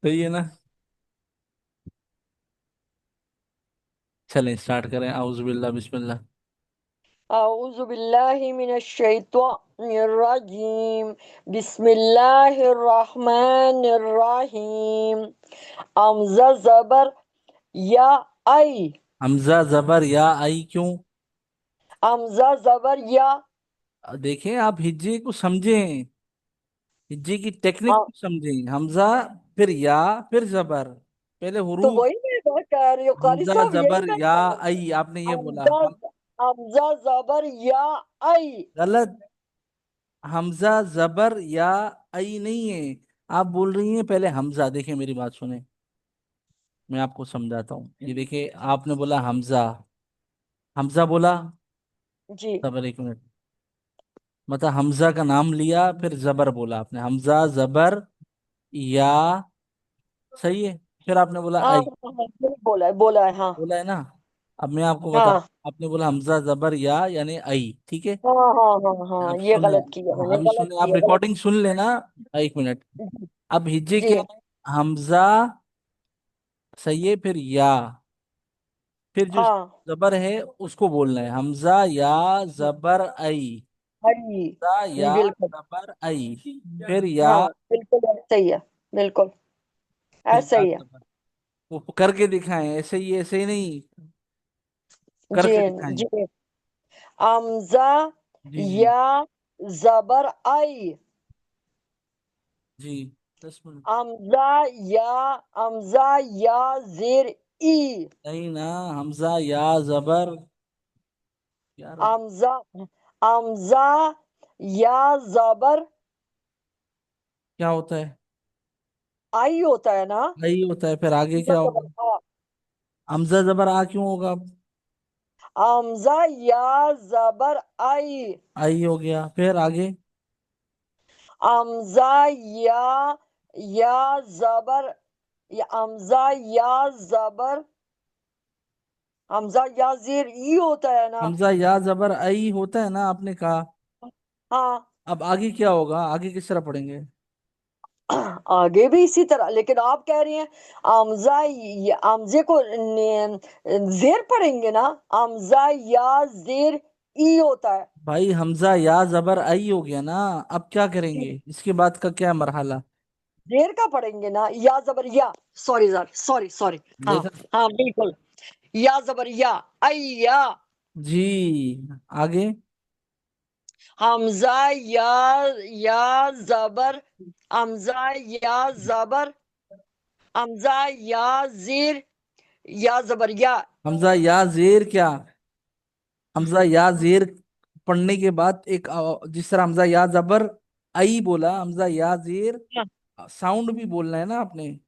सही है ना। चलें स्टार्ट करें, आउज़ बिल्लाह बिस्मिल्लाह। أعوذ بالله من الشيطان الرجيم. بسم الله الرحمن الرحيم. हमजा जबर या आई. हमजा जबर या आई क्यों? हमजा जबर या. देखें, आप हिज्जे को समझें, हिज्जे की टेक्निक हाँ, को समझें। हमजा, फिर या, फिर जबर, पहले तो हुरूफ। वही मैं बात कर रही हूँ कारी हमजा साहब, यही जबर मैं या कर रही हूँ. आई, आपने ये बोला हमजा हमजा जबर या आई. गलत। हमजा जबर या आई नहीं है। आप बोल रही हैं पहले हमजा। देखिए मेरी बात सुने, मैं आपको समझाता हूँ। ये देखिए, आपने बोला हमजा, हमजा बोला। जी. जबर, एक मिनट। मतलब हमजा का नाम लिया, फिर जबर बोला आपने, हमजा जबर या। सही है। फिर आपने बोला हाँ आई। हाँ हाँ, बोला है हाँ. बोला है ना। अब मैं आपको बता, हाँ आपने बोला हमजा जबर या यानी आई, ठीक है। हाँ हाँ हाँ हाँ, अब ये सुने, गलत किया हाँ मैंने, अभी गलत सुने, आप किया, गलत. रिकॉर्डिंग सुन लेना। एक मिनट। जी. अब हिज्जे जी. क्या है? हमजा, सही है, फिर या, फिर जो हाँ. जबर है उसको बोलना है, हमजा या जबर आई। हरी. हमजा या बिल्कुल. जबर आई, फिर या, हाँ बिल्कुल ऐसा ही है. बिल्कुल फिर ऐसा या ही है. जबर। वो करके दिखाएं, ऐसे ही नहीं, जी. करके दिखाएं। जी. हमजा जी जी या जबर आई. जी। 10 मिनट। हमजा या जेर ई. नहीं ना, हमजा या जबर, यार हमजा हमजा या जबर क्या होता है? आई होता है ना. नहीं होता है, फिर आगे हमजा क्या जबर होगा? आ. हमजा जबर आ क्यों होगा अब? हमजा या जबर आई. आई हो गया, फिर आगे। हमजा या जबर या हमजा या जबर हमजा या जेर ई होता है ना. हमजा या जबर आई होता है ना, आपने कहा। हाँ. अब आगे क्या होगा? आगे किस तरह पढ़ेंगे? आगे भी इसी तरह, लेकिन आप कह रही हैं हमजे को जेर पढ़ेंगे ना. हमजा या जेर ई होता है. भाई हमजा या जबर आई हो गया ना। अब क्या करेंगे? इसके बाद का क्या मरहला? जेर का पढ़ेंगे ना, या जबर या. Sorry sir, sorry sorry. हाँ. देखा। हाँ बिल्कुल. या जबर या. अय्या. जी। आगे। हमजा या जबर हमजा या जबर हमजा या जेर या जबर या. हमजा या जेर क्या? हमजा या जेर पढ़ने के बाद एक जिस तरह हमजा या जबर आई बोला, हमजा या जेर साउंड भी बोलना है ना आपने।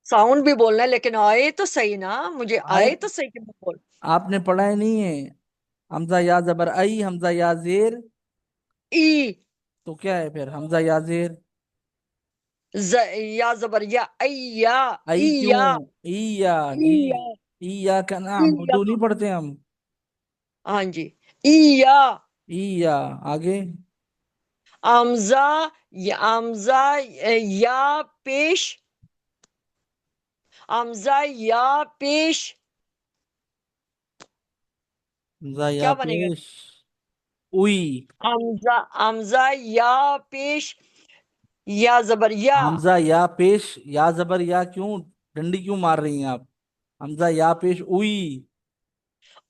साउंड भी बोलना है, लेकिन आए तो सही ना, मुझे आए, आए तो सही कि मैं बोल. आपने पढ़ा ही नहीं है। हमजा या जबर आई, हमजा या जेर, ई. तो क्या है फिर? हमजा या जेर या जबर या अय्या. आई क्यों? ईया. ईया जी। ईया. ईया का नाम ईया. उर्दू नहीं पढ़ते हम। हाँ जी. ईया. ईया। आगे। हमजा हमजा या पेश. हमजा या पेश हमजा या क्या बनेगा. पेश उई। हमजा या पेश या जबर या. हमजा या पेश या जबर या क्यों? डंडी क्यों मार रही हैं आप? हमजा या पेश उई।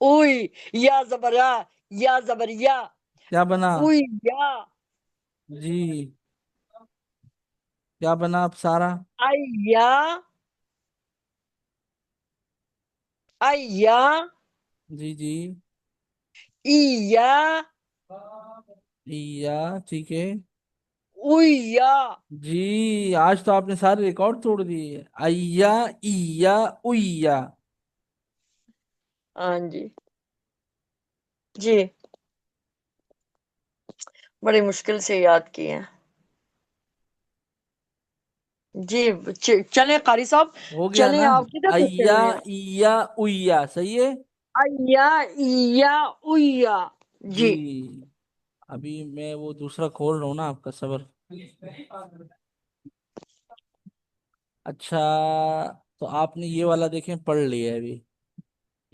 उई. या जबर या जबर या. क्या बना? उई या. जी, क्या बना अब सारा? अय्या. अय्या. जी जी। ईया. या, ठीक है। उइया. जी, आज तो आपने सारे रिकॉर्ड तोड़ दिए। अय्या, ईया, उइया। हाँ जी. जी. बड़ी मुश्किल से याद किए हैं. जी. चलें कारी साहब. हो गया चलें, ना। आप किधर से चल अय्या, रहे हैं. ईया, उइया, सही है। अय्या. ईया. उइया. जी. जी। अभी मैं वो दूसरा खोल रहा हूँ ना, आपका सबर। अच्छा, तो आपने ये वाला देखें पढ़ लिया है अभी,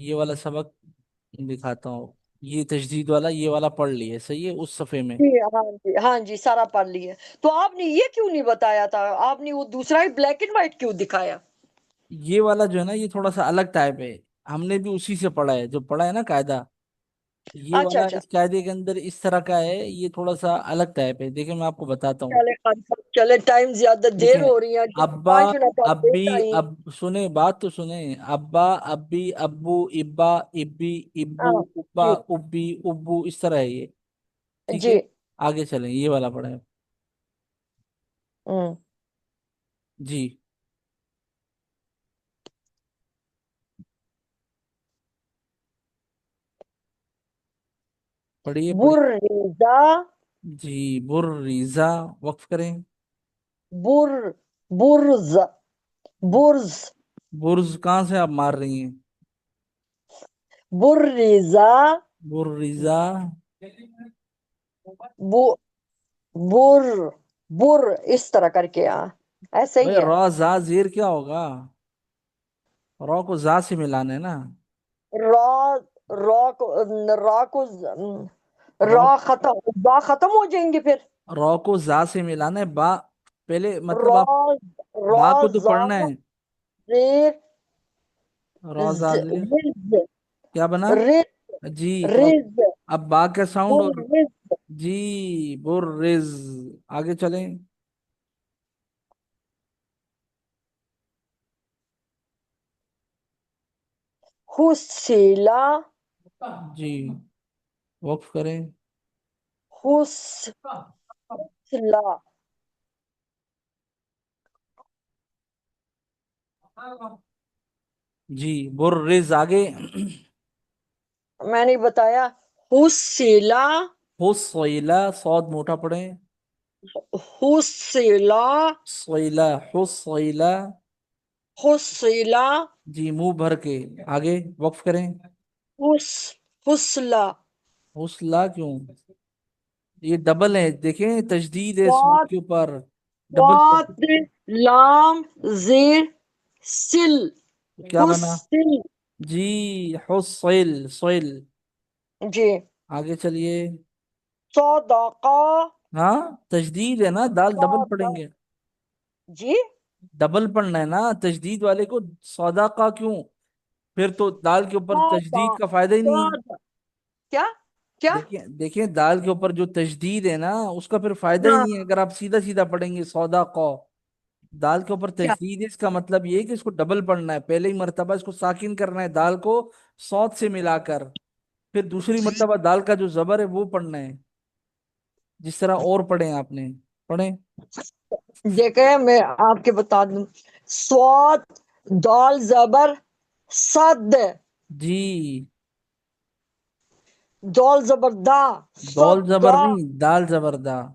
ये वाला सबक दिखाता हूँ। ये तजदीद वाला, ये वाला पढ़ लिया है, सही है, उस सफ़े में। जी हाँ जी, हाँ जी, सारा पढ़ लिया। तो आपने ये क्यों नहीं बताया था? आपने वो दूसरा ही ब्लैक एंड व्हाइट क्यों दिखाया? ये वाला जो है ना, ये थोड़ा सा अलग टाइप है। हमने भी उसी से पढ़ा है, जो पढ़ा है ना कायदा। ये अच्छा वाला अच्छा। इस कायदे के अंदर इस तरह का है, ये थोड़ा सा अलग टाइप है। देखिए मैं आपको बताता हूँ। चले खान साहब, चले, टाइम ज्यादा देर देखें, हो रही है, अब्बा, 5 मिनट और लेट अब्बी, आई। अब सुने, बात तो सुने। अब्बा, अब्बी, अब्बू, इब्बा, इब्बी, इब्बू, हाँ उब्बा, जी उब्बी, उब्बू, इस तरह है ये। ठीक जी। है, आगे चलें, ये वाला पढ़े। हम्म। जी, पढ़िए पढ़िए। बुर्रिजा। जी, बुर्रिजा, वक्फ करें। बुर बुर्ज बुर्ज बुर्ज कहाँ से आप मार रही हैं? बुर्रिजा। बुर्रिजा। बु बुर बुर इस तरह करके, ऐसे ही भाई है। रॉ जा जेर क्या होगा? रॉ को जा से मिलाना है ना। रॉ रॉ को रॉ, रॉ खत्म, बा खत्म हो जाएंगे फिर। रॉ को जा से मिलाना है, बा पहले, मतलब रॉ आप रॉ बा को तो जा पढ़ना है। जेर रॉ जा जेर रिज क्या बना? रिज जी, तो रिज अब बा का साउंड और बुर्रिज जी, बुर्रिज। आगे चलें। हुसीला जी, वक्फ करें। हुसला जी, बुर्रिज आगे। मैंने बताया। हुसीला हुसैला, सौद मोटा पड़े। हुसीला सैला, हुसैला। हुसीला जी, मुंह भर के। आगे वक्फ करें। हुस हुसला। हुसला क्यों? ये डबल है, देखें, तजदीद है सूद स्वाद के ऊपर। डबल स्वाद लाम जीर सिल क्या बना? हुसिल। जी, हुसैल, सैल। जी। आगे चलिए। सौदाका हाँ, तजदीद है ना, दाल डबल सौदा पढ़ेंगे। जी। डबल पढ़ना है ना तजदीद वाले को। सौदा का क्यों? फिर तो दाल के ऊपर सौदा तजदीद का फायदा ही नहीं है। सौदा क्या क्या? देखिए देखिए, दाल के ऊपर जो तजदीद है ना, उसका फिर फायदा ही हाँ नहीं है अगर आप सीधा सीधा पढ़ेंगे सौदा कौ। दाल के ऊपर क्या? तजदीद है, इसका मतलब ये है कि इसको डबल पढ़ना है, पहले ही मर्तबा इसको साकिन करना है दाल को, सौद से मिलाकर। फिर दूसरी मर्तबा दाल का जो जबर है वो पढ़ना है, जिस तरह और पढ़े आपने। पढ़े। देखे, मैं आपके बता दूं। स्वाद दाल जबर सद जी, दाल जबरदा दौल सदा जबर नहीं, दाल जबरदा।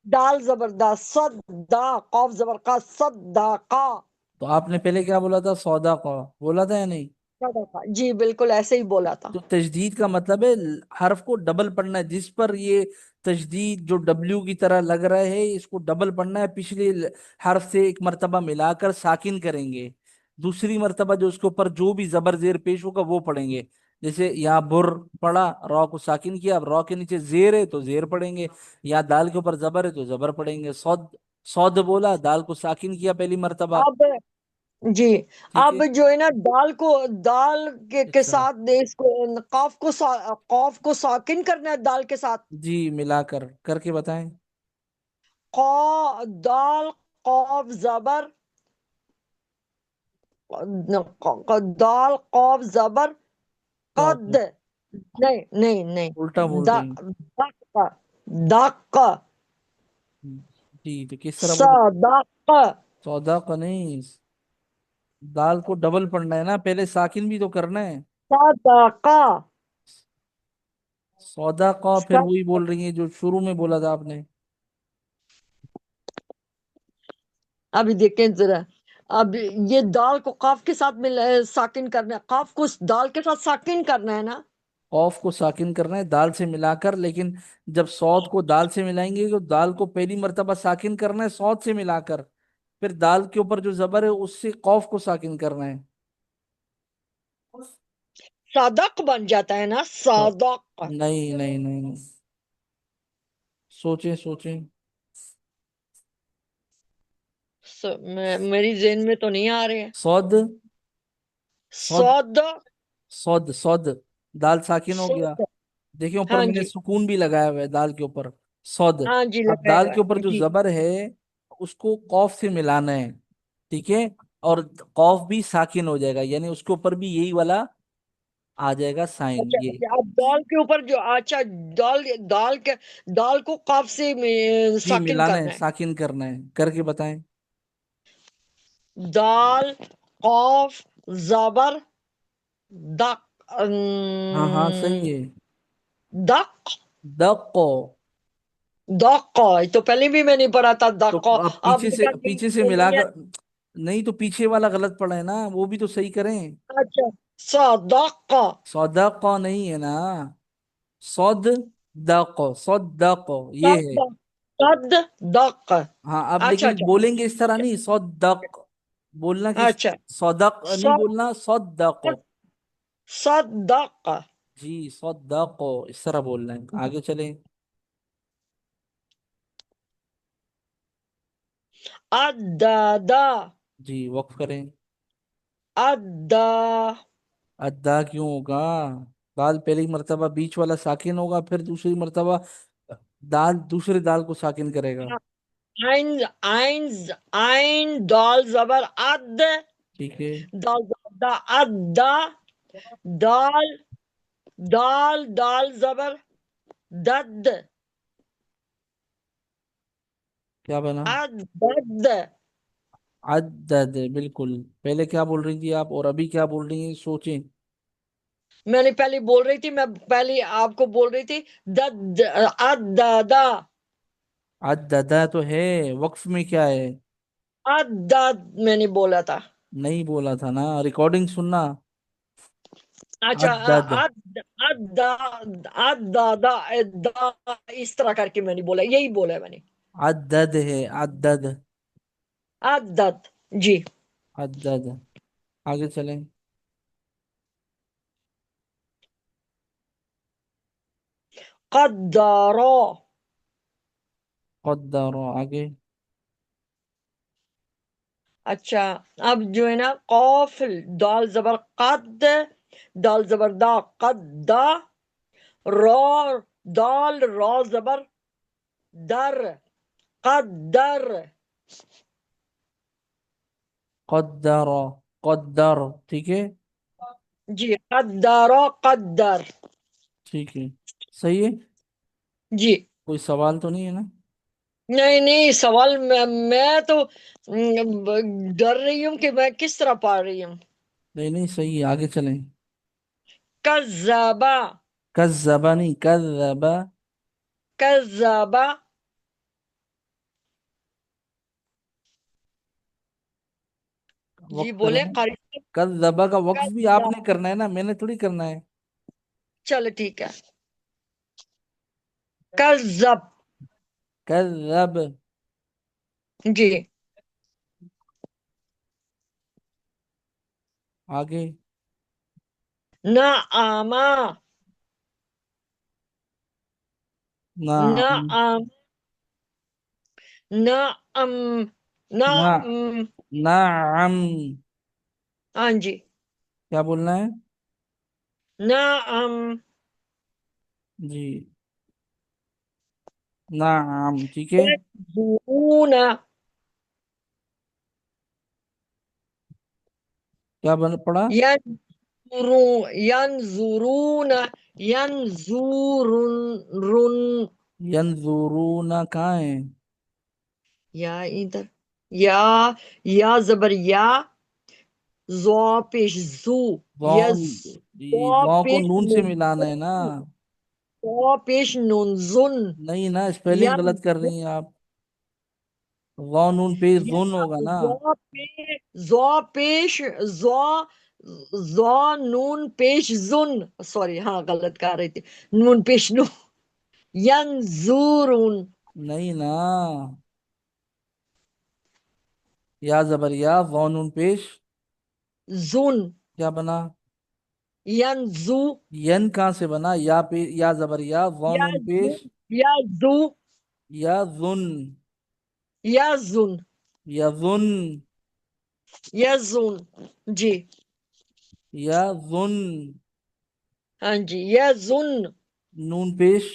दाल जबरदा सदा कौफ जबर का सदा का तो आपने पहले क्या बोला था, सौदा कौ बोला था या नहीं? सदाका। जी बिल्कुल ऐसे ही बोला था। तो तजदीद का मतलब है हर्फ को डबल पढ़ना है, जिस पर ये तजदीद जो डब्ल्यू की तरह लग रहा है, इसको डबल पढ़ना है, पिछले हर्फ से एक मर्तबा मिलाकर साकिन करेंगे। दूसरी मर्तबा जो उसके ऊपर जो भी जबर जेर पेश होगा वो पढ़ेंगे। जैसे यहाँ बुर पढ़ा, रॉ को साकिन किया, अब रॉ के नीचे जेर है तो जेर पढ़ेंगे। यहाँ दाल के ऊपर जबर है तो जबर पढ़ेंगे। सौद, सौद बोला, दाल को साकिन किया पहली मर्तबा। अब जी। ठीक है। अब जो है ना, दाल के अच्छा, साथ इसको कौफ को साकिन करना है दाल के साथ। जी, मिलाकर करके बताएं। दाल कौफ जबर दाल कौफ जबर क्या होता कद। है? नहीं नहीं नहीं। उल्टा बोल रही हैं। दक दक जी, तो किस तरह बोले? सदक सौदा का नहीं, दाल को डबल पढ़ना है ना, पहले साकिन भी तो करना है। सदका सौदा का फिर स- वही बोल रही है जो शुरू में बोला था आपने। अभी देखें जरा। अब ये दाल को काफ के साथ साकिन करना है, काफ को दाल के साथ साकिन करना है ना। कॉफ को साकिन करना है दाल से मिलाकर, लेकिन जब सौद को दाल से मिलाएंगे तो दाल को पहली मर्तबा साकिन करना है सौद से मिलाकर। फिर दाल के ऊपर जो जबर है उससे कौफ को साकिन करना है। सदक बन जाता है ना, तो सदक। नहीं नहीं नहीं नहीं, सोचें सोचें। मेरी जेहन में तो नहीं आ रहे हैं। सौद, सौद, सौद। सौद, सौद, दाल साकिन हो गया। सौद। देखिए ऊपर हाँ मैंने जी। सुकून भी लगाया हुआ है दाल के ऊपर, सौद। हाँ जी, अब लगाया दाल हुआ के ऊपर है जो जी। जबर है उसको कौफ से मिलाना है, ठीक है। और कौफ भी साकिन हो जाएगा, यानी उसके ऊपर भी यही वाला आ जाएगा साइन अच्छा ये। अच्छा, अब दाल के ऊपर जो, अच्छा, दाल दाल के दाल को कब से जी साकिन मिलाना है, करना है? साकिन करना है, करके बताएं। दाल, कॉफ, जबर, दक, हाँ हाँ सही है। दक। दको। दक, तो पहले भी मैंने पढ़ा था तो दक। आप आपने कहा कि पीछे से ये नहीं है। मिलाकर, नहीं तो पीछे वाला गलत पड़ा है ना, वो भी तो सही करें। अच्छा, सदक। सौदा को नहीं है ना, सौद दको, सौद दको ये है। सद सदक। हाँ अब अच्छा लेकिन अच्छा बोलेंगे इस तरह नहीं, सौदक बोलना कि अच्छा। सौदक नहीं सद बोलना, सौदको। सदक। जी सौदको इस तरह बोलना है, आगे चलें। अद्दा। जी वक्फ करें। अद्दा। अद्दा क्यों होगा, दाल पहली मर्तबा बीच वाला साकिन होगा, फिर दूसरी मर्तबा दाल दूसरे दाल को साकिन करेगा। आइन आइन आइन दाल जबर अद। ठीक है। दाल दा अद्दा। दाल दाल दाल जबर दद। क्या बना। अदद। अदद, बिल्कुल। पहले क्या बोल रही थी आप और अभी क्या बोल रही हैं, सोचें। मैंने पहले बोल रही थी, मैं पहले आपको बोल रही थी दद अददा। अददा तो है, वक्फ में क्या है। अदद मैंने बोला था। नहीं बोला था ना, रिकॉर्डिंग सुनना। अच्छा, अदद, अद्दा अद्दा अद्दा, इस तरह करके मैंने बोला, यही बोला है मैंने। अदद है, अदद। अद्दद। जी। अदद, आगे चलें। कद्दारो। कद्दारो, आगे। अच्छा, अब जो है ना, कौफ, दाल जबर कद, दाल जबर दा, कद्दा। रो, दाल रो जबर दर, कद्दर। कद्दारो, कद्दर, ठीक है। जी, कद्दारो कद्दर। ठीक है, सही है। जी। कोई सवाल तो नहीं है ना। नहीं नहीं, सवाल मैं तो डर रही हूँ कि मैं किस तरह पढ़ रही हूँ। नहीं नहीं सही है, आगे चलें। कज़्ज़ाबा। कज़्ज़बा नहीं, कज़्ज़बा। कज़्ज़ाबा। जी वक्फ बोले, करें। करीब। कज़्ज़बा का वक्फ भी कज़्ज़ब। आपने करना है ना, मैंने थोड़ी करना है। चलो ठीक है। कज़्ज़ब। कज़्ज़ब, जी। आगे। ना आमा। ना नाम, आम। ना अम। ना ना, नाम, हाँ जी। क्या बोलना है। ना अम। जी, नाम, ठीक है। यंजुरूना। क्या बन पड़ा। यंजुरू यंजुरूना। यंजुरुन रुन। यंजुरूना कहाँ है। या इधर। या या जबर या, जौ पेश जू। Wow, yes. जौ वाउ को पेश नून से नून। मिलाना है ना। जौ पेश नून जुन। नहीं ना, स्पेलिंग यन। गलत कर रही हैं आप। वाउ नून पे जोन होगा ना। जौ पेश जौ जौ नून पेश जुन। सॉरी, हाँ गलत कर रही थी। नून पेश नून। यंजुरून। नहीं ना, या जबर या, वॉ नून पेश। जुन। क्या बना? यंजू। यन कहाँ से बना? या पे, या जबर या, वॉ नून यजू। पेश। यजू। या जुन। यजुन। यजुन। यजुन। जी। यजुन। हाँ जी, यजुन। नून पेश।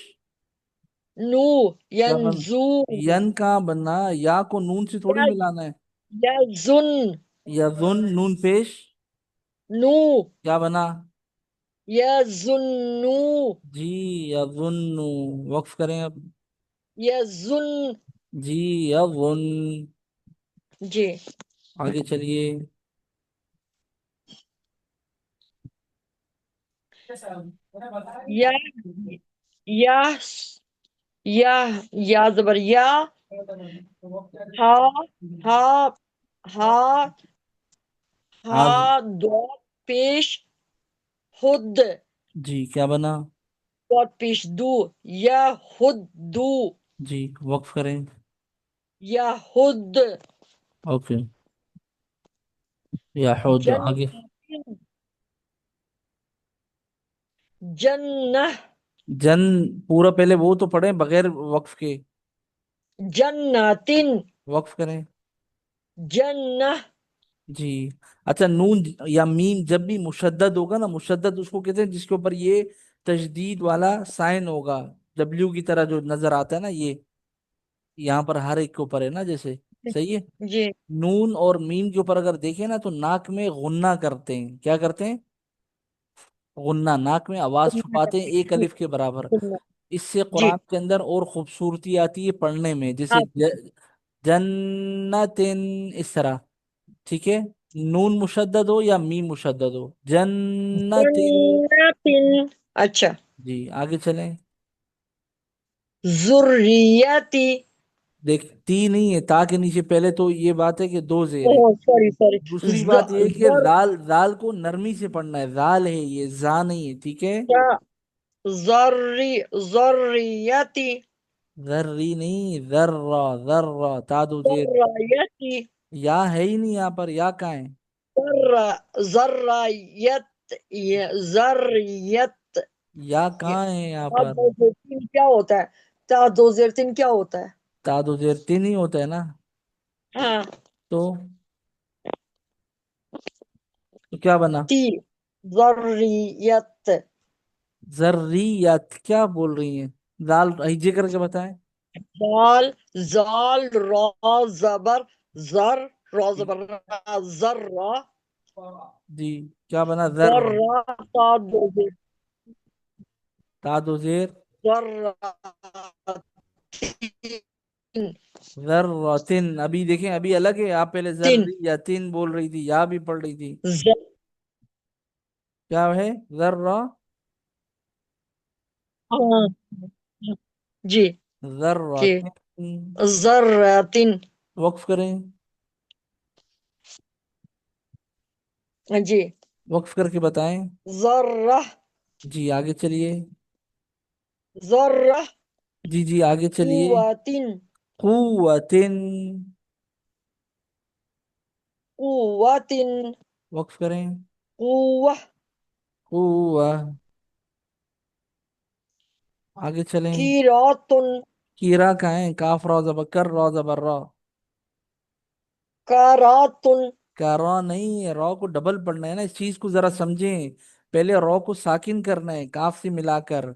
नू। क्या बन? यंजू। यन कहाँ बनना? या को नून से थोड़ी यज। मिलाना है। यजुन। यजुन नून पेश। नू। क्या बना? यजुन्नू। जी, यजुन्नु। वक्फ करें अब। यजुन। जी, यजुन। जी। आगे चलिए। या। या। या। या जबर या। हा। हा। हा। हा। हाँ। दो पेश। खुद। जी, क्या बना? दो पेश दू। या खुद दू। जी, वक्फ करें। या खुद। ओके। या खुद जन। आगे। जन्नह। जन, पूरा पहले वो तो पढ़े बगैर वक्फ के। जन्नतिन। वक्फ करें। जन्नह। जी। अच्छा, नून या मीम जब भी मुशद्दद होगा ना, मुशद्दद उसको कहते हैं जिसके ऊपर ये तशदीद वाला साइन होगा। डब्ल्यू की तरह जो नजर आता है ना, ये यहाँ पर हर एक के ऊपर है ना, जैसे। सही है। जी। नून और मीम के ऊपर अगर देखें ना, तो नाक में गुन्ना करते हैं। क्या करते हैं? गुन्ना, नाक में आवाज छुपाते हैं एक अलिफ के बराबर। इससे जी। कुरान के अंदर और खूबसूरती आती है पढ़ने में, जैसे आप। जन्नतिन, इस तरह। ठीक है। नून मुशद्दद हो या मीम मुशद्दद हो, जन्नतिन। जन्नतिन। अच्छा। जी, आगे चलें। जुर्रियती। देख, ती नहीं है, ता के नीचे पहले तो ये बात है कि दो जेर है। Oh sorry sorry. दूसरी बात ये है कि जर। दाल, दाल को नरमी से पढ़ना है, दाल है ये, जा नहीं है। ठीक है। जर्री। जर्रियती। जर्री नहीं, जर्रा। जर्रा, ता दो जेर। जर्रायती। या है ही नहीं यहाँ पर, या कहाँ है? जर्रा। जर्रायत। ये जर्रियत। या ये कहाँ है यहाँ ता पर? दो जेर तीन क्या होता है? ता दो जेर तीन क्या होता है? ता दो जेर तीन ही होता है ना। हाँ। तो तो क्या बना? ती। जर्रियत। जर्रियत क्या बोल रही हैं? दाल हिज्जे करके बताएं। दाल। जाल रा। जबर। जर। रा जबर रा, जर्रा। जी, क्या बना? जर। जर्रा। ता दो जेर। ता दो जेर। जर्रातीन। जर्रतिन, अभी देखें, अभी अलग है। आप पहले तीन। जर्रियतिन बोल रही थी, या भी पढ़ रही थी। ज, क्या है? जर्रा। हाँ, जी। के जर्रतिन। जर्रातीन। वक्फ करें। जी। वक्फ करके बताएं। जर्रा। जी, आगे चलिए। जर्रा। जी जी, आगे चलिए। कुव्वतिन। कुव्वतिन। कुव्वतिन। वक्फ करें। कुव्वा। कुव्वा। आगे चलें। कीरातुन। कीरा का है, काफ रा जबर कर, रा जबर रा। कारातुन। क्या रॉ नहीं है, रॉ को डबल पढ़ना है ना, इस चीज को जरा समझें। पहले रॉ को साकिन करना है काफ से मिलाकर।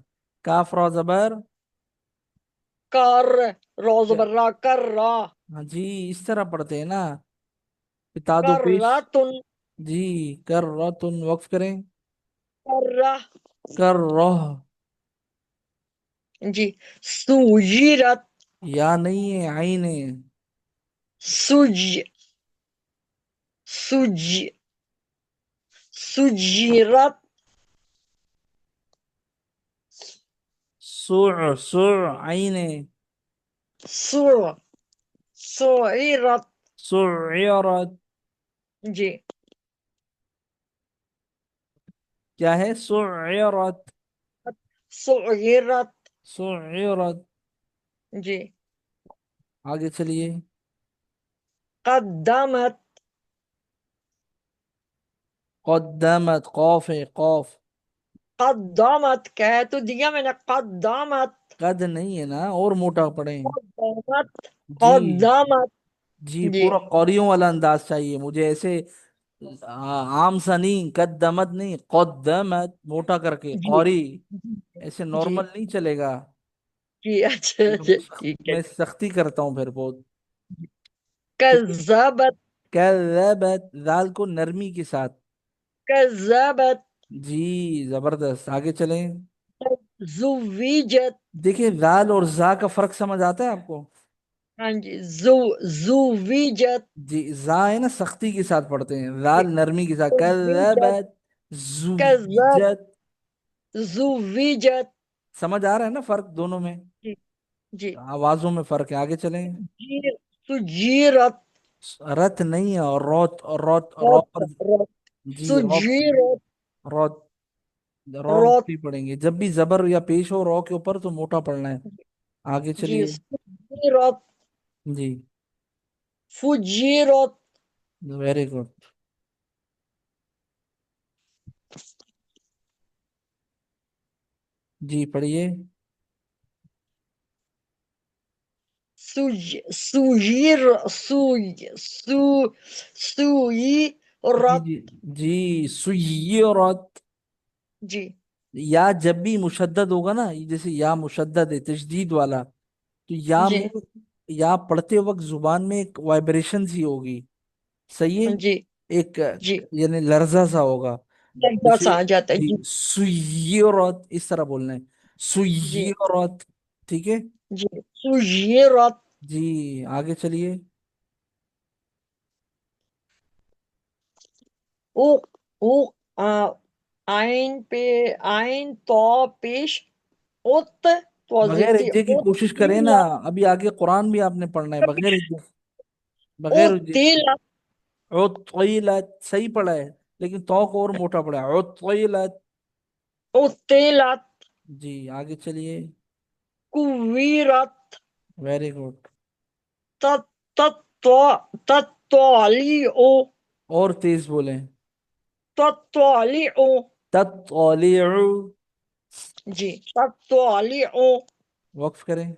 काफ रा जबर। कर। रा क्या? जबर रा, कर रा। हाँ जी, इस तरह पढ़ते हैं ना। बता दो पेश। कर्रातुन। जी, कर रहा, तुम वक्फ करें। कर्रा। कर रहा। जी। सुजिरत। या नहीं है, आइन है। सुज। सुज। सुजिरत। सुर, सुर आइन है। सु। सुइरत। सुरत। जी। क्या है? सुरत। सुइरत। सुरत। जी। आगे चलिए। قدمت. قدمت، قوف ہے قوف. قدمت کہہ تو دیا میں نے، قدمت. قد نہیں ہے نا، اور موٹا پڑھیں. قدمت. جی. قدمت. جی جی پورا قوریوں والا انداز چاہیے مجھے، ایسے عام سا نہیں، قدمت نہیں، قدمت موٹا کر کے جی قوری. ایسے جی نارمل نہیں چلے گا. جی، اچھا اچھا، ٹھیک ہے. میں سختی کرتا ہوں پھر بہت. ٹھیک ہے. کذبت. کذبت، ذال کو نرمی کے ساتھ. کذبت. جی زبردست، آگے چلیں. زویجت. دیکھیں ذال اور زا کا فرق سمجھ آتا ہے آپ کو؟ ہاں جی، زویجت. جی زا ہے نا سختی کے ساتھ پڑھتے ہیں، ذال نرمی کے ساتھ. زویجت. کذبت، کذب. زوجت. زویجت. سمجھ آ رہا ہے نا فرق دونوں میں؟ جی جی. آوازوں میں فرق ہے. آگے چلیں. سجیرت. رت نہیں ہے، اور روت، اور روت، رو رت. پر. رت. جی روت. سجیرت. روت. رو رت. موٹی پڑیں گے جب بھی زبر یا پیش ہو رو کے اوپر تو موٹا پڑنا ہے. آگے جی، چلیے. سجیرت. جی فجیرت. Very good. جی پڑھیے. سجیر. سو سوئی جی رت. جی. جی سیرت. جی یا جب بھی مشدد ہوگا نا، جیسے یا مشدد ہے تشدید والا، تو یا جی میں یا پڑھتے وقت زبان میں ایک وائبریشن سی ہوگی. صحیح ہے. جی ایک جی، یعنی لرزہ سا ہوگا. بس جیسے آ جاتا ہے. جی جی سیرت اس طرح بولنا ہے. جی سیرت. ٹھیک ہے. جی. سجیرت. جی آگے چلیے. او او آ، آئین پہ، آئین تو پیش، اوت تو بغیر زدی ہجے کی اوت کوشش کریں نا. تیلا. ابھی آگے قرآن بھی آپ نے پڑھنا ہے بغیر ہجے. بغیر اوت ہجے. تیلا. عطیلت صحیح پڑھا ہے، لیکن تو کو اور موٹا پڑا ہے. عطیلت. اوت تیلت. جی آگے چلیے. کویرت. Very good. تت تتوالی او. اور تیز بولیں. تتوالی او. تطلع. جی، تتوالی او. وقف کریں.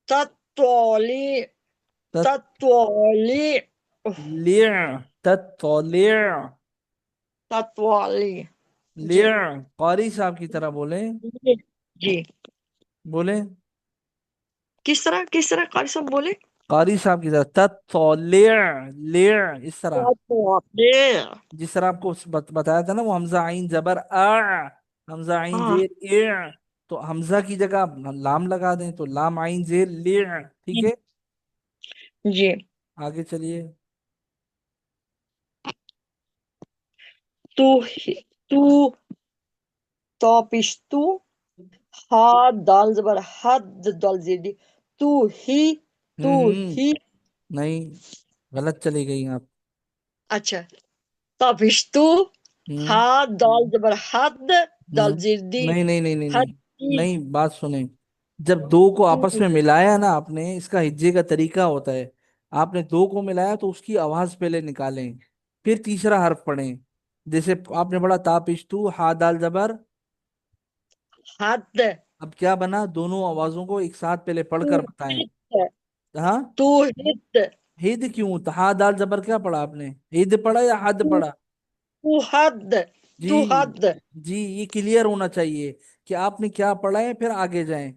تتوالی. تتوالی. تطلع. تطلع. تتوالی. جی لع. قاری صاحب کی طرح بولیں. جی جی. بولیں. کس طرح قاری صاحب بولے؟ قاری صاحب کی طرح تطلع. لع اس طرح. تتوالی. جس طرح آپ کو بتایا تھا نا، وہ حمزہ عین زبر حمزہ عین ہاں زیر تو حمزہ کی جگہ آپ لام لگا دیں تو لام عین زیر ٹھیک ہے. جی. آگے چلیے. تو تو پیش تو. حد دال زبر حد دال زیدی. تو ہی. تو ہوں ہی. نہیں، غلط چلی گئی آپ. اچھا، تابش تو. ہوں حد دال زبر حد دال ہوں زیدی. نہیں نہیں نہیں نہیں حد نہیں. کی. نہیں بات سنیں. جب دو کو تو آپس میں ملایا نا آپ نے، اس کا ہجے کا طریقہ ہوتا ہے. آپ نے دو کو ملایا تو اس کی آواز پہلے نکالیں، پھر تیسرا حرف پڑھیں. جیسے آپ نے پڑھا تاپشتو ہا دال زبر. حد. اب کیا بنا، دونوں آوازوں کو ایک ساتھ پہلے پڑھ تو کر بتائیں. ہت. ہاں. تو ہت. ہید کیوں؟ تو ہا دال زبر کیا پڑھا آپ نے؟ ہید پڑھا یا حد تو پڑھا؟ تو حد. تو جی. حد. جی یہ کلیئر ہونا چاہیے کہ آپ نے کیا پڑھا ہے، پھر آگے جائیں.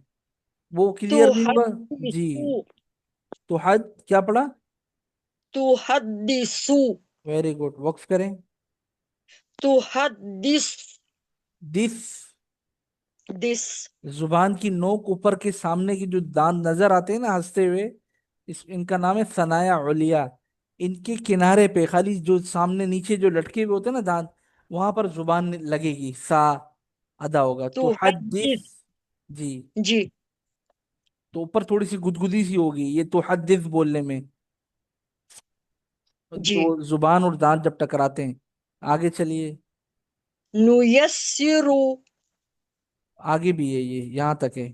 وہ تو کلیئر نہیں حد. ہوگا. جی. تو تو حد کیا پڑھا؟ تو حدیثو. Very good. وقف کریں. تو حدیث. دس. دس. زبان کی نوک اوپر کے سامنے کی جو دانت نظر آتے ہیں نا ہنستے ہوئے، ان کا نام ہے ثنایا علیا. ان کے کنارے پہ خالی جو سامنے نیچے جو لٹکے ہوئے ہوتے ہیں نا دانت، وہاں پر زبان لگے گی، سا ادا ہوگا. تو تو حدث. حدیث. جی. جی تو اوپر تھوڑی سی گدگدی سی ہوگی یہ تو حدث بولنے میں، جی. جو زبان اور دانت جب ٹکراتے ہیں. آگے چلیے. نویسرو. آگے بھی ہے یہ، یہاں تک ہے.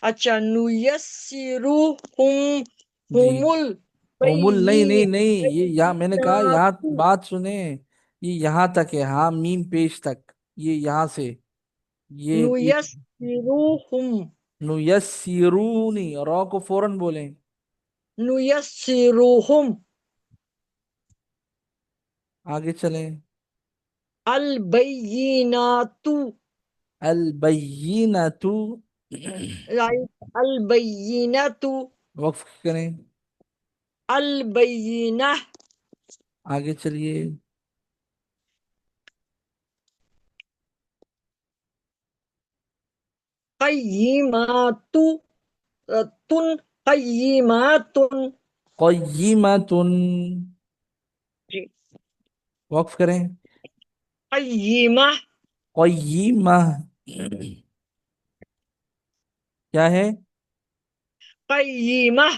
اچھا، نویسرو ہم. جی. ہومل. उमुल नहीं नहीं बय्यी नहीं, ये यहाँ मैंने कहा, यहाँ बय्यिनातु बात सुने, ये यहाँ तक है, हाँ मीम पेश तक, ये यहाँ से, ये नुयस्सिरुहुम नुयस्सिरूनी, रॉ को फौरन बोलें। नुयस्सिरुहुम आगे चलें। अल बय्यिनातु अल बय्यिनतु, अल बय्यिनतु वक्फ करें। अल बय्यिना आगे चलिए। कय्यिमातु तुन कय्यिमातुन क़य्यिमतुन, जी वक्फ करें। कय्यिमा क़य्यिमा, क्या है? कय्यिमा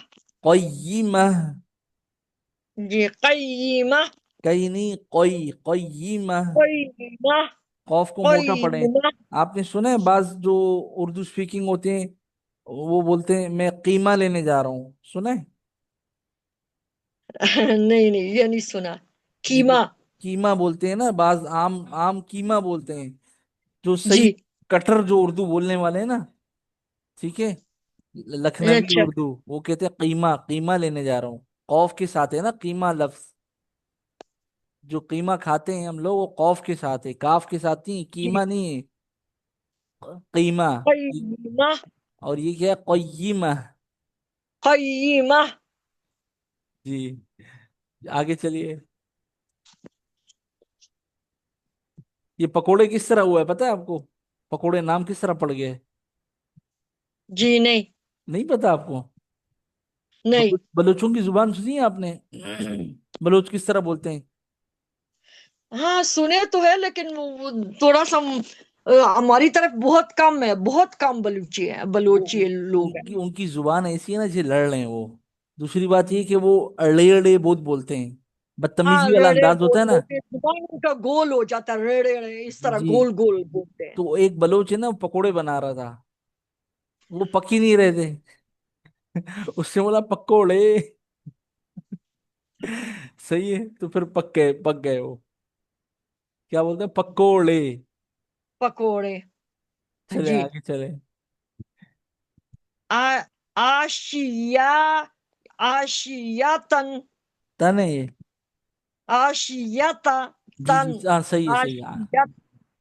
क़य्यिमा, जी कय्यिमा कहीं नहीं, कोई क़य्यिमा, कय्यिमा कौफ को मोटा पढ़े। कय्यिमा आपने सुना है बाज जो उर्दू स्पीकिंग होते हैं, वो बोलते हैं मैं कीमा लेने जा रहा हूँ, सुना है? नहीं नहीं ये नहीं सुना जी वो कीमा कीमा बोलते हैं ना, बाज आम आम कीमा बोलते हैं, जो सही जी कटर जो उर्दू बोलने वाले हैं ना, ठीक है, लखनवी अच्छा उर्दू, वो कहते हैं कीमा, कीमा लेने जा रहा हूँ, कौफ के साथ है ना कीमा लफ्ज। जो कीमा खाते हैं हम लोग, वो कौफ के साथ है, काफ के साथ नहीं, जी कीमा नहीं है, कीमा। कय्यिमा और ये क्या है? क़य्यिमा। कय्यिमा जी, आगे चलिए। ये पकोड़े किस तरह हुआ है पता है आपको? पकोड़े नाम किस तरह पड़ गए? जी नहीं नहीं पता आपको? नहीं बलूचों की जुबान सुनी है आपने? बलूच किस तरह बोलते हैं? हाँ सुने तो है लेकिन वो थोड़ा सा हमारी तरफ बहुत कम है बहुत कम वो बलूची लोग हैं उनकी उनकी जुबान ऐसी है ना, जो लड़ रहे हैं वो। दूसरी बात ये कि वो अड़े अड़े बहुत बोलते हैं, हाँ बदतमीजी वाला रेड़े अंदाज होता बोल है ना। बोलते हैं, जुबान उनका गोल हो जाता है रेड़े रेड़े इस तरह जी, गोल गोल बोलते हैं तो एक बलोच है ना, वो पकोड़े बना रहा था, वो पक ही नहीं रहे थे। उससे बोला पकोड़े। सही है, तो फिर पक गए वो। क्या बोलते हैं? पकोड़े। पकोड़े चले जी आगे चले। आ आशिया आशियातन तन है ये। आशियाता जी तन जी, हाँ सही है सही है। आशिया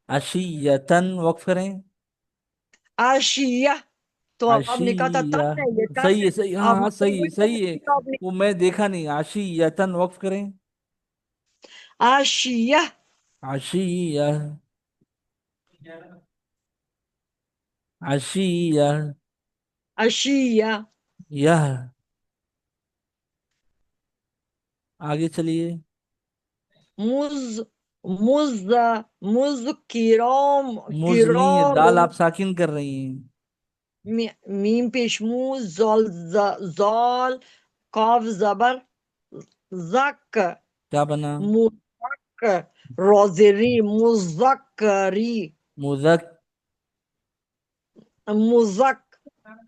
अशीयतन, वक्फ करें। आशिया तो आपने कहा था आशिया, तन है ये तन सही है है सही, हाँ हाँ आपने तो सही है वही सही है। किताब लिखी वो मैं देखा नहीं, आशियतन वक्फ करें। आशिया आशिया, आशिया, अशिया यह, आगे चलिए। मुज मुज मुज किरोम मुज नहीं है, दाल किरोम आप साकिन कर रही हैं। मीम पेश मुज जॉल जॉल कॉफ जबर जक क्या बना? मुजक रोजरी मुजक्करी मुजक, मुजक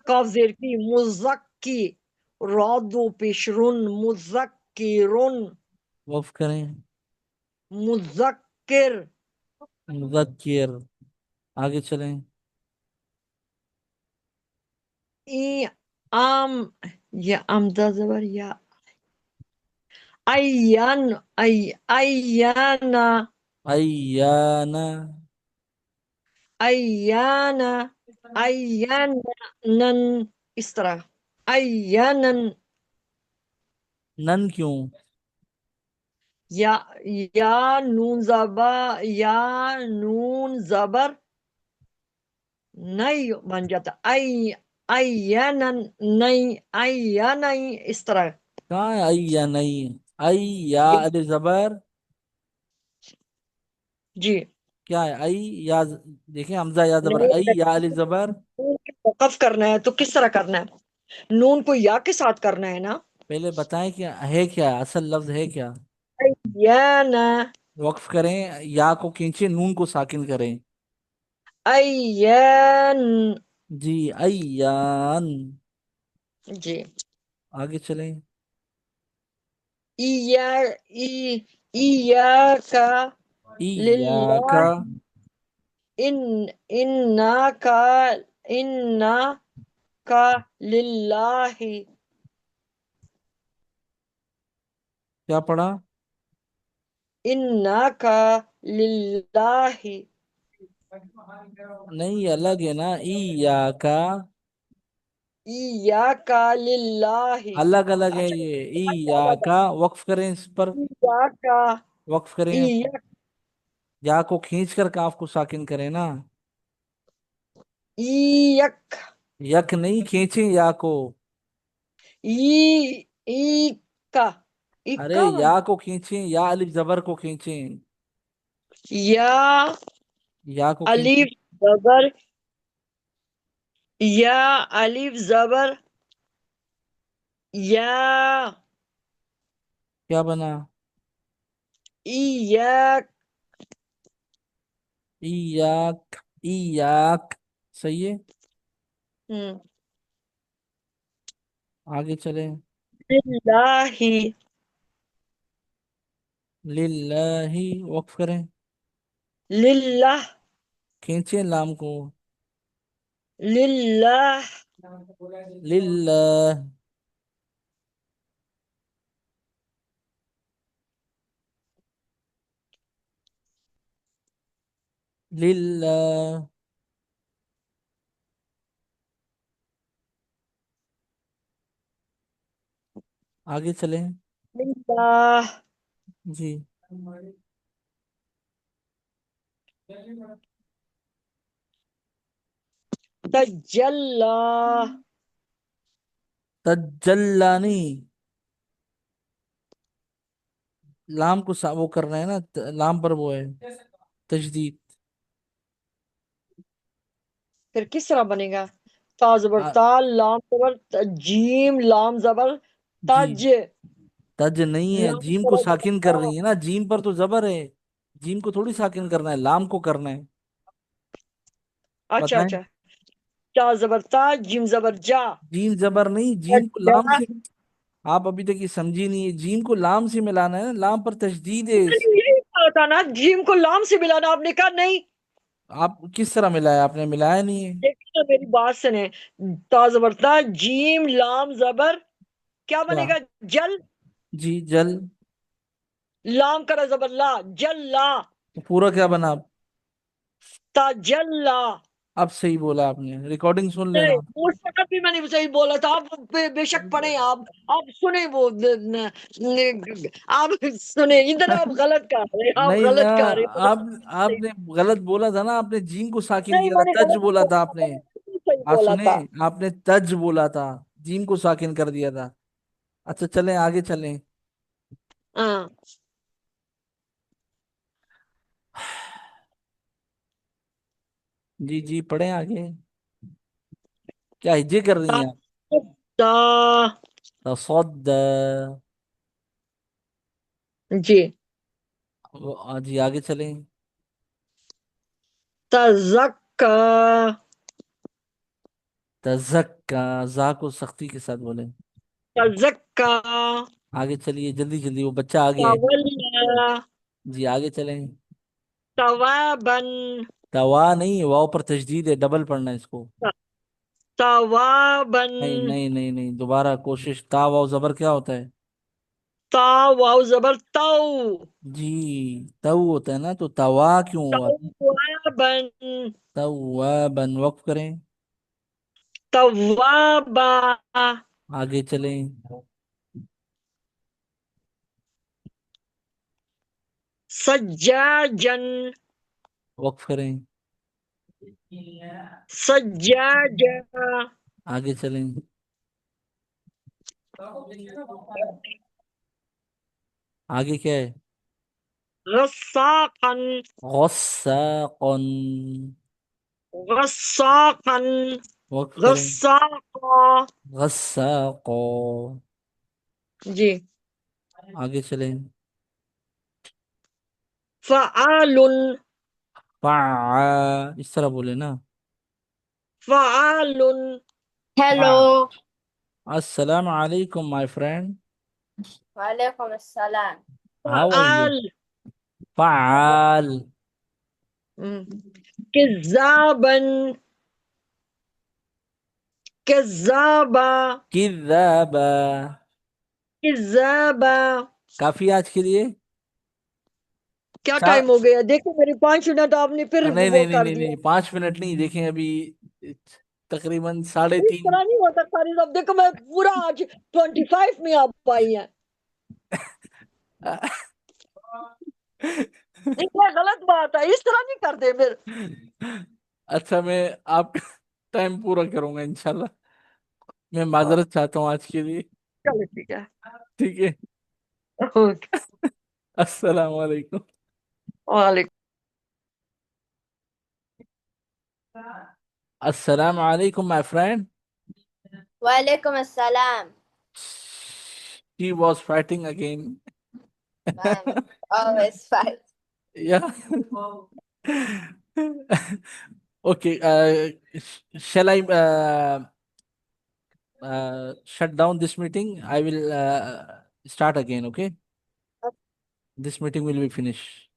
कॉफ जेर की मुजक्की रौदो पेशरुन मुजक्किरुन वक्फ करें। मुजक्किर मुजक्किर, आगे चलें। ई आम या आमदा जबर या अय्यन अय्याना अय्याना, अय्याना अय्यानन इस तरह अय्यानन नन क्यों? या या नून जबा या नून जबर नहीं बन जाता अय्यानन नहीं अय्यान इस तरह कहाँ है अय्या? नहीं, अय्या अरे जबर, जी क्या है? आई या, देखें हमजा या जबर, नहीं आई अगर या अली जबर। नून को वक़्फ़ करना है तो किस तरह करना है नून को या के साथ करना है ना पहले बताएं क्या है, क्या है असल लफ्ज है क्या? अय्याना वक्फ करें, या को खींचे, नून को साकिन करें। अय्यान जी, अय्यान। जी आगे चलें। إيا إياك إياك. لله. إنك لله. کیا پڑھا؟ إنك لله. نہیں، الگ ہے نا، إياك. إياك لله. الگ الگ ہے اچھا، یہ، کیا إياك. بتا؟ وقف کریں اس پر، إياك. وقف کریں، إياك. یا کو کھینچ کر کاف کو ساکن کریں نا. إياك. یک نہیں کھینچیں یا کو. إيكا. ارے إيكا یا کو کھینچیں، یا الف زبر کو کھینچیں، يا یا کو کھینچیں. ألف زبر. يا ألف زبر. يا کیا بنا؟ إياك. ایاک. ایاک. صحیح ہے. مم. آگے چلیں. لله. للہ. وقف کریں، لله. کھینچیں لام کو. لله. للہ. للہ. آگے چلیں. لله. جی. تجلى. تجلانی. لام کو وہ کرنا ہے نا، لام پر وہ ہے تجدید. پھر کس طرح بنے گا؟ تا زبر آ- تا، لام زبر جیم، لام زبر جی. تج. تج نہیں ہے، لام جیم کو زبر ساکن کر تا. رہی ہے نا، جیم پر تو زبر ہے. جیم کو تھوڑی ساکن کرنا ہے، لام کو کرنا ہے. اچھا بتائیں. اچھا. تا زبر تا، جیم زبر جا. جیم زبر نہیں، جیم کو لام تجا. سے. آپ ابھی تک یہ سمجھی نہیں ہے، جیم کو لام سے ملانا ہے نا، لام پر تشدید ہے. میں نے یہی کہا تھا نا، جیم کو لام سے ملانا. آپ نے کہا نہیں. آپ کس طرح ملایا؟ آپ نے ملایا نہیں ہے. دیکھیں نا میری بات سنیں. تا زبر تا، جیم لام زبر کیا کیا؟ بنے گا؟ جل. جی جل. لام کرا زبر لا، جل لا. تو پورا کیا بنا اب؟ تجلا. اب صحیح بولا آپ نے، ریکارڈنگ سن لینا. نہیں، اس وقت بھی میں نے صحیح بولا تھا. آپ بے شک پڑھیں. آپ سنیں وہ آپ سنیں ادھر. آپ غلط کر رہے ہیں، آپ نہیں نا، غلط کر رہے ہیں. آپ آپ نے غلط بولا تھا نا، آپ نے جیم کو ساکن نہیں، کیا میں تھا، نے تج غلط بولا بولا تھا تھا، آپ میں نے. نے بالکل صحیح آپ بولا تھا. سنیں، آپ نے تج بولا تھا، جیم کو ساکن کر دیا تھا. اچھا چلیں آگے چلیں. ہاں. جی جی پڑھیں آگے. کیا ہجے کر رہی ہیں آپ؟ تا. تصد. جی. جی آگے چلیں. تزکا. تزکا. زا کو سختی کے ساتھ بولیں. تزکا. آگے چلیے جلدی جلدی، وہ بچہ آگے ہے. تولا. جی آگے چلیں. توابا. توا نہیں، واؤ پر تشدید ہے، ڈبل پڑھنا ہے اس کو. توابا. نہیں نہیں نہیں نہیں، دوبارہ کوشش. تا واؤ زبر کیا ہوتا ہے؟ تا واو زبر تو. جی. تو ہوتا ہے نا، تو توا کیوں ہوا؟ توابا. توابن. وقف کریں. توابا. آگے چلیں. سجاجا. وقف کریں. سجاجا. آگے چلیں. آگے کیا ہے؟ غساقا. غساقن. غساقا. وقف کریں. غساقا. غساق. جی. آگے چلیں. فعال. اس طرح بولے نا. فعال. فع. ہیلو. السلام علیکم مائی فرینڈ. وعليكم السلام. How are you? فعال. فعال. مم. كذابا. كذابة. كذابة. كذابة. काफी आज के लिए। क्या चार। टाइम हो गया? देखो मेरी 5 मिनट आपने फिर नहीं वो नहीं नहीं कर नहीं दिया। नहीं, 5 मिनट नहीं, देखें अभी तकरीबन साढ़े इस तीन तरह नहीं होता सारी। अब देखो मैं पूरा आज 25 में आप आई है। ये गलत बात है, इस तरह नहीं करते फिर। अच्छा, मैं आपका टाइम पूरा करूंगा इंशाल्लाह। मैं माजरत चाहता हूँ आज के लिए। चलो ठीक है। ठीक है। ओके। अस्सलाम वालेकुम। वालेकुम। अस्सलाम वालेकुम माय फ्रेंड। وعليكم السلام. He was fighting again. I'm always fine. Yeah. Okay. Shall I shut down this meeting? I will start again. Okay. This meeting will be finished.